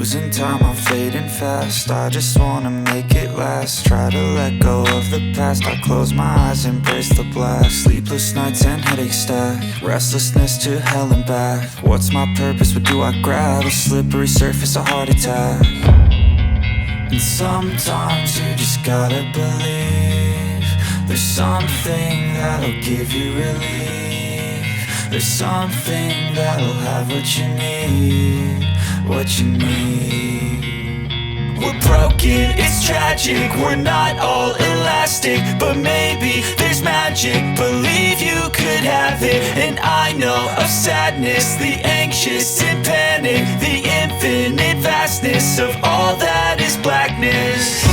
losing time, I'm fading fast. I just wanna make it last. Try to let go of the past. I close my eyes, embrace the blast. Sleepless nights and headaches stack. Restlessness to hell and back. What's my purpose, what do I grab? A slippery surface, a heart attack. And sometimes you just gotta believe there's something that'll give you relief. There's something that'll have what you need, what you need. We're broken, it's tragic, we're not all elastic, but maybe there's magic, believe you could have it. And I know of sadness, the anxious and panic, the infinite vastness of all that is blackness.